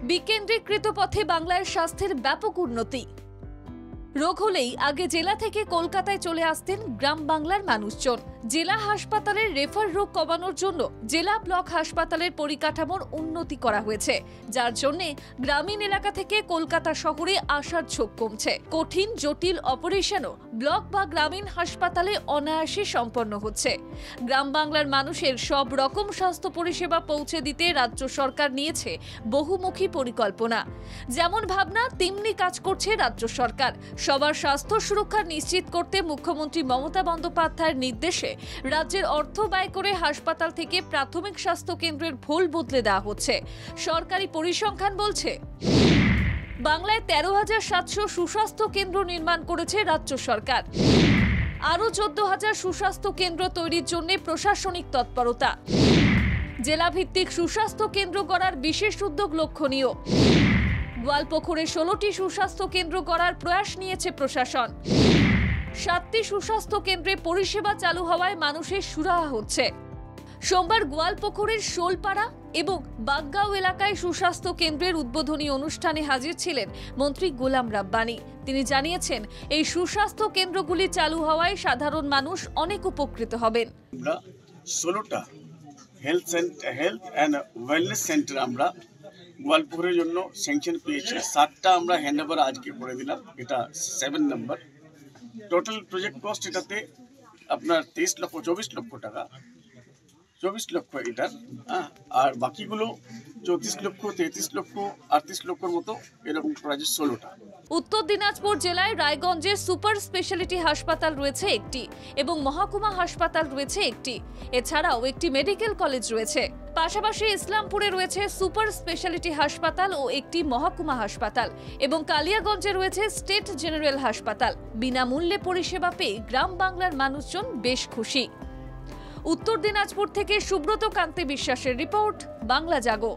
বিকেন্দ্রীকৃত পথে বাংলার স্বাস্থ্যের ব্যাপক উন্নতি। রোগ হলেই আগে জেলা থেকে কলকাতায় চলে আসতেন গ্রাম বাংলার মানুষজন। জেলা হাসপাতালের রেফার রোগ কমানোর জন্য জেলা ব্লক হাসপাতালের পরিকাঠামোর উন্নতি করা হয়েছে, যার জন্য গ্রামীণ এলাকা থেকে কলকাতা শহরে আসার ঝোঁক কমছে। কঠিন জটিল অপারেশনও ব্লক বা গ্রামীণ হাসপাতালে অনায়াসে সম্পন্ন হচ্ছে। গ্রাম বাংলার মানুষের সব রকম স্বাস্থ্য পরিষেবা পৌঁছে দিতে রাজ্য সরকার নিয়েছে বহুমুখী পরিকল্পনা। যেমন ভাবনা তেমনি কাজ করছে রাজ্য সরকার। সবার স্বাস্থ্য সুরক্ষা নিশ্চিত করতে মুখ্যমন্ত্রী মমতা বন্দ্যোপাধ্যায়ের নির্দেশে রাজ্যের অর্থ ব্যয় করে হাসপাতাল থেকে প্রাথমিক স্বাস্থ্য কেন্দ্রের ভোল বদলে দেওয়া হচ্ছে। সরকারি পরিসংখ্যান বলছে, বাংলায় 13,700 সুস্বাস্থ্য কেন্দ্র নির্মাণ করেছে রাজ্য সরকার। আরও 14,000 সুস্বাস্থ্য কেন্দ্র তৈরির জন্য প্রশাসনিক তৎপরতা। জেলাভিত্তিক সুস্বাস্থ্য কেন্দ্র গড়ার বিশেষ উদ্যোগ লক্ষণীয়। গোয়ালপুকুরে 16টি সুস্বাস্থ্য কেন্দ্র গড়ার প্রয়াস নিয়েছে প্রশাসন। 7টি সুস্বাস্থ্য কেন্দ্রে পরিষেবা চালু হওয়ায় মানুষের সুরাহা হচ্ছে। সোমবার গোয়ালপুকুরের শোলপাড়া এবং বাগগাঁও এলাকায় সুস্বাস্থ্য কেন্দ্রের উদ্বোধনী অনুষ্ঠানে হাজির ছিলেন মন্ত্রী গোলাম রাব্বানী। তিনি জানিয়েছেন, এই সুস্বাস্থ্য কেন্দ্রগুলি চালু হওয়ায় সাধারণ মানুষ অনেক উপকৃত হবেন। 16টা হেলথ অ্যান্ড ওয়েলনেস সেন্টার আমরা গোয়ালপুরের জন্য স্যাংশন পেয়েছি। 7টা আমরা হ্যান্ডওভার আজকে করে দিলাম, এটা 7 নম্বর। টোটাল প্রজেক্ট কস্ট এটাতে আপনার 24 লক্ষ টাকা, 24 লক্ষ এটার, আর বাকিগুলো 34 লক্ষ, 33 লক্ষ, 38 লক্ষর মতো এরকম প্রাইজের 16টা। উত্তর দিনাজপুর জেলায় রায়গঞ্জে সুপার স্পেশালিটি হাসপাতাল রয়েছে একটি এবং মহকুমা হাসপাতাল রয়েছে একটি। এছাড়াও একটি মেডিকেল কলেজ রয়েছে। পাশাপাশি ইসলামপুরে রয়েছে সুপার স্পেশালিটি হাসপাতাল ও একটি মহকুমা হাসপাতাল এবং কালিয়াগঞ্জে রয়েছে স্টেট জেনারেল হাসপাতাল। বিনামূল্যে পরিষেবা পেয়ে গ্রাম বাংলার মানুষজন বেশ খুশি। উত্তর দিনাজপুর থেকে সুব্রত কান্তি বিশ্বাসের রিপোর্ট, বাংলা জাগো।